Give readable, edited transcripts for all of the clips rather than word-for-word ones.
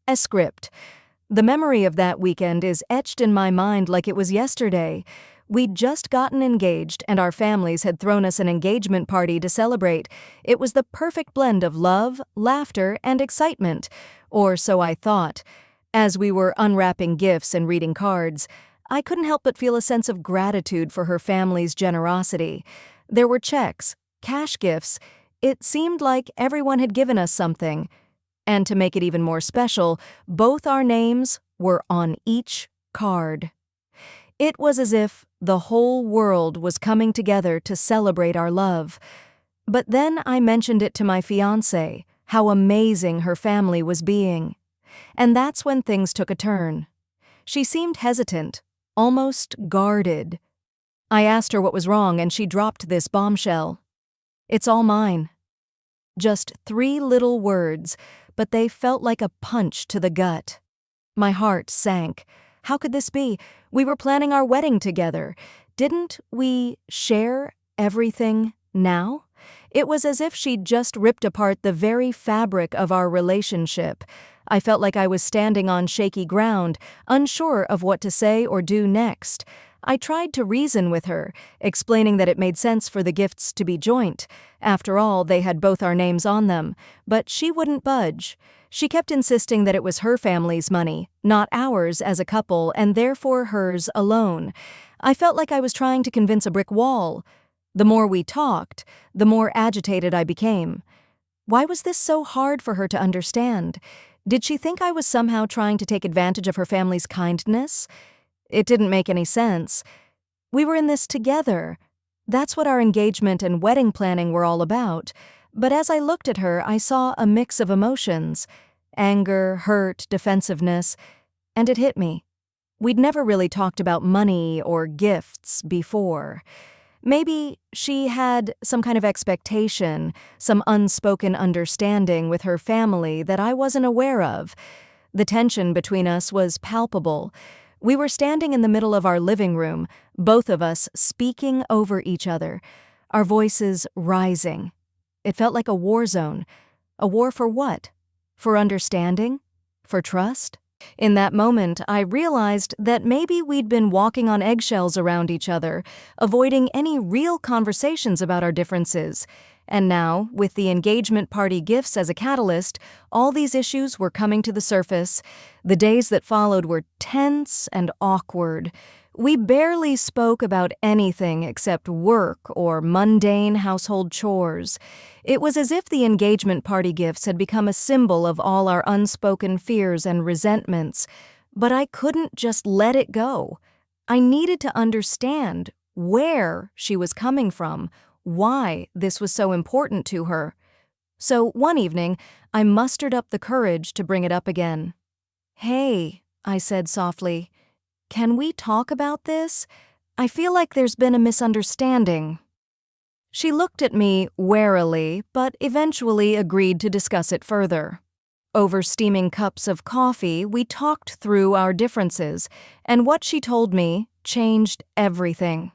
A script. The memory of that weekend is etched in my mind like it was yesterday. We'd just gotten engaged, and our families had thrown us an engagement party to celebrate. It was the perfect blend of love, laughter, and excitement. Or so I thought. As we were unwrapping gifts and reading cards, I couldn't help but feel a sense of gratitude for her family's generosity. There were checks, cash gifts. It seemed like everyone had given us something. And to make it even more special, both our names were on each card. It was as if the whole world was coming together to celebrate our love. But then I mentioned it to my fiancé, how amazing her family was being. And that's when things took a turn. She seemed hesitant, almost guarded. I asked her what was wrong, and she dropped this bombshell. "It's all mine." Just 3 little words, but they felt like a punch to the gut. My heart sank. How could this be? We were planning our wedding together. Didn't we share everything now? It was as if she'd just ripped apart the very fabric of our relationship. I felt like I was standing on shaky ground, unsure of what to say or do next. I tried to reason with her, explaining that it made sense for the gifts to be joint. After all, they had both our names on them. But she wouldn't budge. She kept insisting that it was her family's money, not ours as a couple, and therefore hers alone. I felt like I was trying to convince a brick wall. The more we talked, the more agitated I became. Why was this so hard for her to understand? Did she think I was somehow trying to take advantage of her family's kindness? It didn't make any sense. We were in this together. That's what our engagement and wedding planning were all about. But as I looked at her, I saw a mix of emotions: anger, hurt, defensiveness, and it hit me. We'd never really talked about money or gifts before. Maybe she had some kind of expectation, some unspoken understanding with her family that I wasn't aware of. The tension between us was palpable. We were standing in the middle of our living room, both of us speaking over each other, our voices rising. It felt like a war zone. A war for what? For understanding? For trust? In that moment, I realized that maybe we'd been walking on eggshells around each other, avoiding any real conversations about our differences. And now, with the engagement party gifts as a catalyst, all these issues were coming to the surface. The days that followed were tense and awkward. We barely spoke about anything except work or mundane household chores. It was as if the engagement party gifts had become a symbol of all our unspoken fears and resentments. But I couldn't just let it go. I needed to understand where she was coming from, why this was so important to her. So one evening, I mustered up the courage to bring it up again. "Hey," I said softly, "can we talk about this? I feel like there's been a misunderstanding." She looked at me warily, but eventually agreed to discuss it further. Over steaming cups of coffee, we talked through our differences, and what she told me changed everything.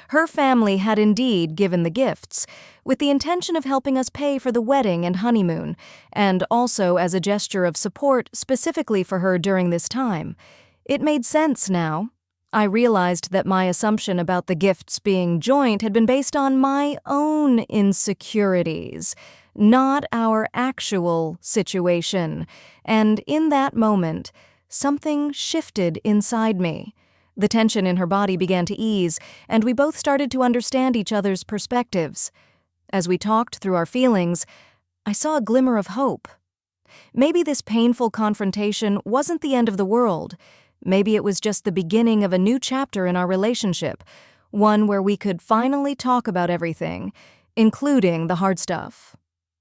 Her family had indeed given the gifts, with the intention of helping us pay for the wedding and honeymoon, and also as a gesture of support specifically for her during this time. It made sense now. I realized that my assumption about the gifts being joint had been based on my own insecurities, not our actual situation. And in that moment, something shifted inside me. The tension in her body began to ease, and we both started to understand each other's perspectives. As we talked through our feelings, I saw a glimmer of hope. Maybe this painful confrontation wasn't the end of the world. Maybe it was just the beginning of a new chapter in our relationship, one where we could finally talk about everything, including the hard stuff.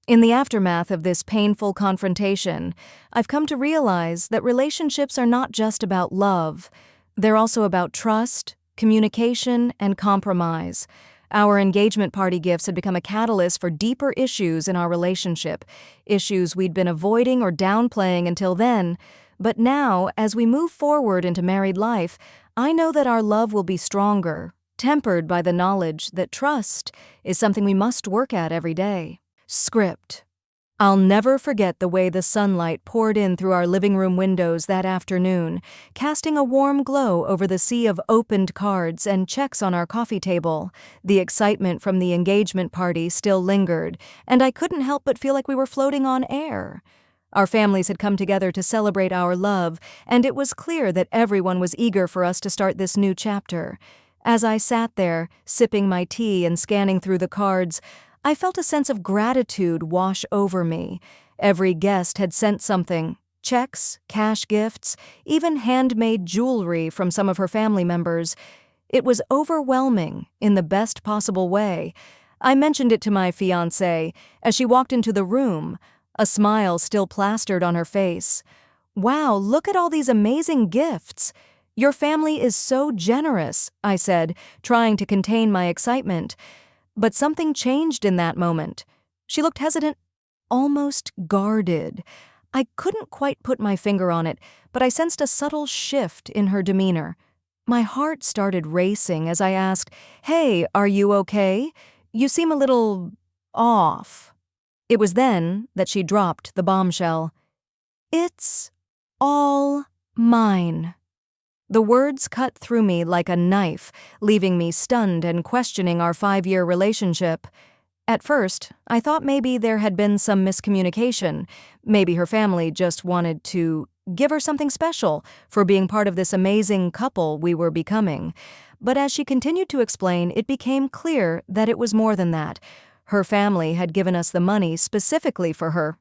In the aftermath of this painful confrontation, I've come to realize that relationships are not just about love. They're also about trust, communication, and compromise. Our engagement party gifts had become a catalyst for deeper issues in our relationship, issues we'd been avoiding or downplaying until then. But now, as we move forward into married life, I know that our love will be stronger, tempered by the knowledge that trust is something we must work at every day. Script. I'll never forget the way the sunlight poured in through our living room windows that afternoon, casting a warm glow over the sea of opened cards and checks on our coffee table. The excitement from the engagement party still lingered, and I couldn't help but feel like we were floating on air. Our families had come together to celebrate our love, and it was clear that everyone was eager for us to start this new chapter. As I sat there, sipping my tea and scanning through the cards, I felt a sense of gratitude wash over me. Every guest had sent something: checks, cash gifts, even handmade jewelry from some of her family members. It was overwhelming in the best possible way. I mentioned it to my fiancé as she walked into the room, a smile still plastered on her face. "Wow, look at all these amazing gifts. Your family is so generous," I said, trying to contain my excitement. But something changed in that moment. She looked hesitant, almost guarded. I couldn't quite put my finger on it, but I sensed a subtle shift in her demeanor. My heart started racing as I asked, "Hey, are you okay? You seem a little off." It was then that she dropped the bombshell. "It's all mine." The words cut through me like a knife, leaving me stunned and questioning our 5-year relationship. At first, I thought maybe there had been some miscommunication. Maybe her family just wanted to give her something special for being part of this amazing couple we were becoming. But as she continued to explain, it became clear that it was more than that. Her family had given us the money specifically for her,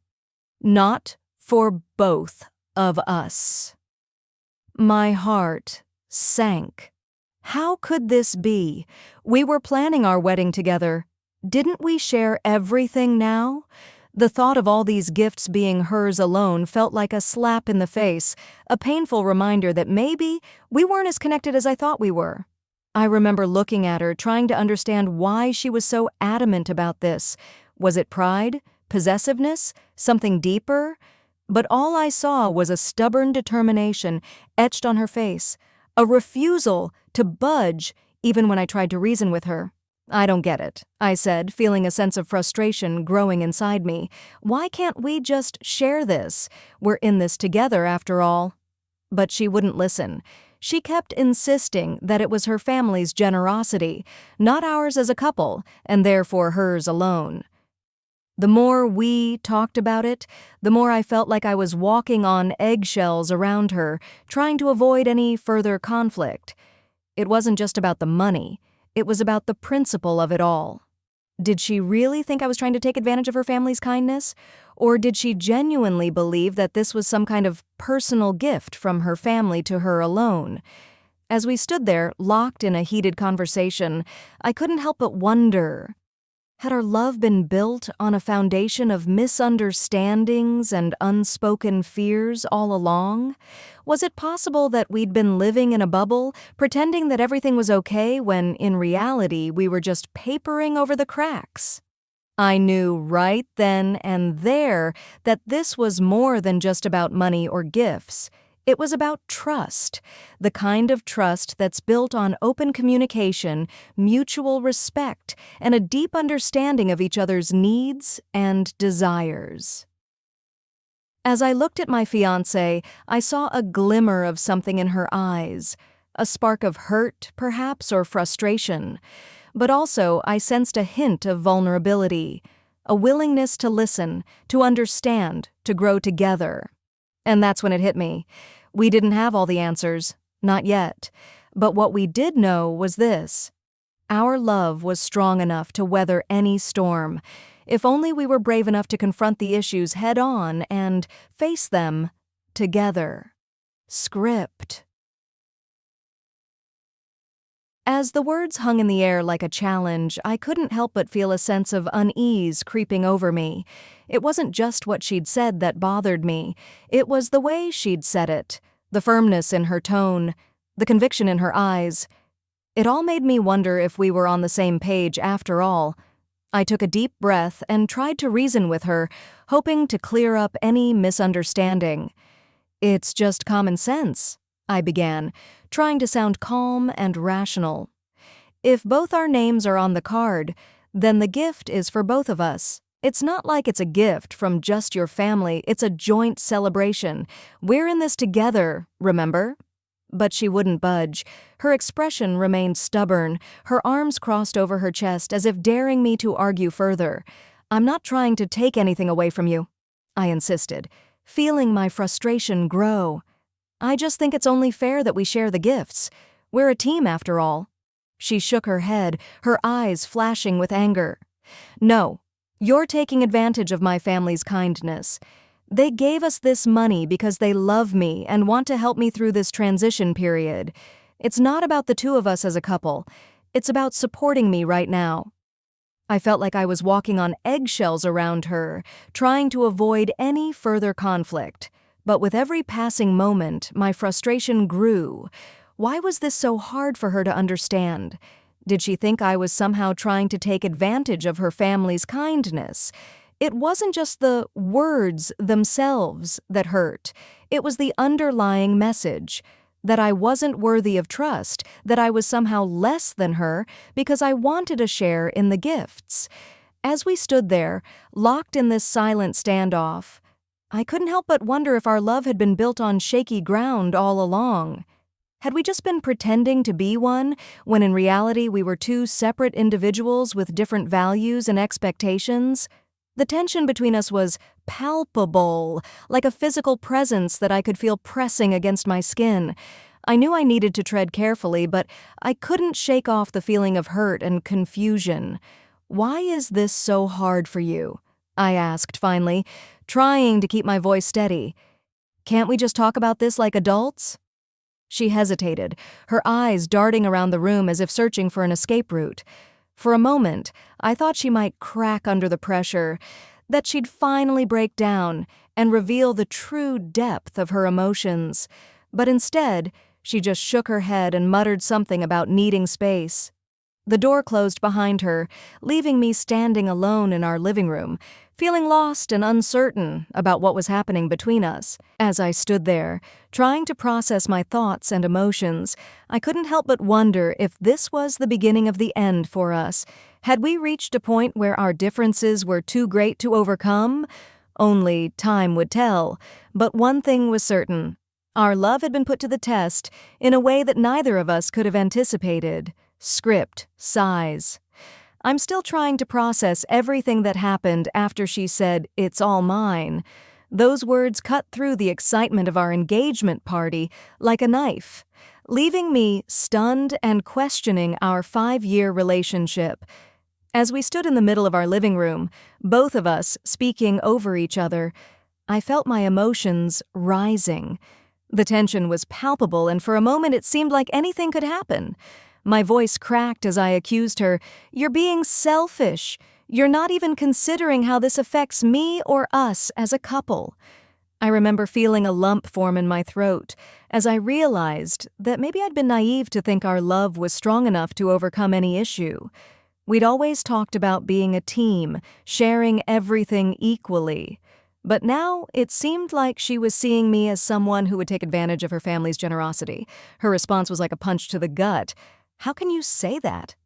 not for both of us. My heart sank. How could this be? We were planning our wedding together. Didn't we share everything now? The thought of all these gifts being hers alone felt like a slap in the face, a painful reminder that maybe we weren't as connected as I thought we were. I remember looking at her, trying to understand why she was so adamant about this. Was it pride? Possessiveness? Something deeper? But all I saw was a stubborn determination etched on her face, a refusal to budge even when I tried to reason with her. "I don't get it," I said, feeling a sense of frustration growing inside me. "Why can't we just share this? We're in this together after all." But she wouldn't listen. She kept insisting that it was her family's generosity, not ours as a couple, and therefore hers alone. The more we talked about it, the more I felt like I was walking on eggshells around her, trying to avoid any further conflict. It wasn't just about the money, it was about the principle of it all. Did she really think I was trying to take advantage of her family's kindness? Or did she genuinely believe that this was some kind of personal gift from her family to her alone? As we stood there, locked in a heated conversation, I couldn't help but wonder, had our love been built on a foundation of misunderstandings and unspoken fears all along? Was it possible that we'd been living in a bubble, pretending that everything was okay when, in reality, we were just papering over the cracks? I knew right then and there that this was more than just about money or gifts. It was about trust, the kind of trust that's built on open communication, mutual respect, and a deep understanding of each other's needs and desires. As I looked at my fiancé, I saw a glimmer of something in her eyes, a spark of hurt, perhaps, or frustration. But also, I sensed a hint of vulnerability, a willingness to listen, to understand, to grow together. And that's when it hit me. We didn't have all the answers, not yet. But what we did know was this: our love was strong enough to weather any storm, if only we were brave enough to confront the issues head-on and face them together. Script. As the words hung in the air like a challenge, I couldn't help but feel a sense of unease creeping over me. It wasn't just what she'd said that bothered me. It was the way she'd said it, the firmness in her tone, the conviction in her eyes. It all made me wonder if we were on the same page after all. I took a deep breath and tried to reason with her, hoping to clear up any misunderstanding. "It's just common sense," I began, trying to sound calm and rational. "If both our names are on the card, then the gift is for both of us. It's not like it's a gift from just your family, it's a joint celebration. We're in this together, remember? But she wouldn't budge. Her expression remained stubborn, her arms crossed over her chest as if daring me to argue further. I'm not trying to take anything away from you, I insisted, feeling my frustration grow. I just think it's only fair that we share the gifts. We're a team after all. She shook her head, her eyes flashing with anger. No, you're taking advantage of my family's kindness. They gave us this money because they love me and want to help me through this transition period. It's not about the two of us as a couple. It's about supporting me right now. I felt like I was walking on eggshells around her, trying to avoid any further conflict. But with every passing moment, my frustration grew. Why was this so hard for her to understand? Did she think I was somehow trying to take advantage of her family's kindness? It wasn't just the words themselves that hurt. It was the underlying message. That I wasn't worthy of trust, that I was somehow less than her because I wanted a share in the gifts. As we stood there, locked in this silent standoff, I couldn't help but wonder if our love had been built on shaky ground all along. Had we just been pretending to be one, when in reality we were two separate individuals with different values and expectations? The tension between us was palpable, like a physical presence that I could feel pressing against my skin. I knew I needed to tread carefully, but I couldn't shake off the feeling of hurt and confusion. "Why is this so hard for you?" I asked finally, trying to keep my voice steady. "Can't we just talk about this like adults?" She hesitated, her eyes darting around the room as if searching for an escape route. For a moment, I thought she might crack under the pressure, that she'd finally break down and reveal the true depth of her emotions. But instead, she just shook her head and muttered something about needing space. The door closed behind her, leaving me standing alone in our living room, feeling lost and uncertain about what was happening between us. As I stood there, trying to process my thoughts and emotions, I couldn't help but wonder if this was the beginning of the end for us. Had we reached a point where our differences were too great to overcome? Only time would tell. But one thing was certain. Our love had been put to the test in a way that neither of us could have anticipated. Script, sighs. I'm still trying to process everything that happened after she said, "It's all mine." Those words cut through the excitement of our engagement party like a knife, leaving me stunned and questioning our 5-year relationship. As we stood in the middle of our living room, both of us speaking over each other, I felt my emotions rising. The tension was palpable, and for a moment it seemed like anything could happen. My voice cracked as I accused her, "You're being selfish. You're not even considering how this affects me or us as a couple." I remember feeling a lump form in my throat as I realized that maybe I'd been naive to think our love was strong enough to overcome any issue. We'd always talked about being a team, sharing everything equally. But now it seemed like she was seeing me as someone who would take advantage of her family's generosity. Her response was like a punch to the gut. "How can you say that?"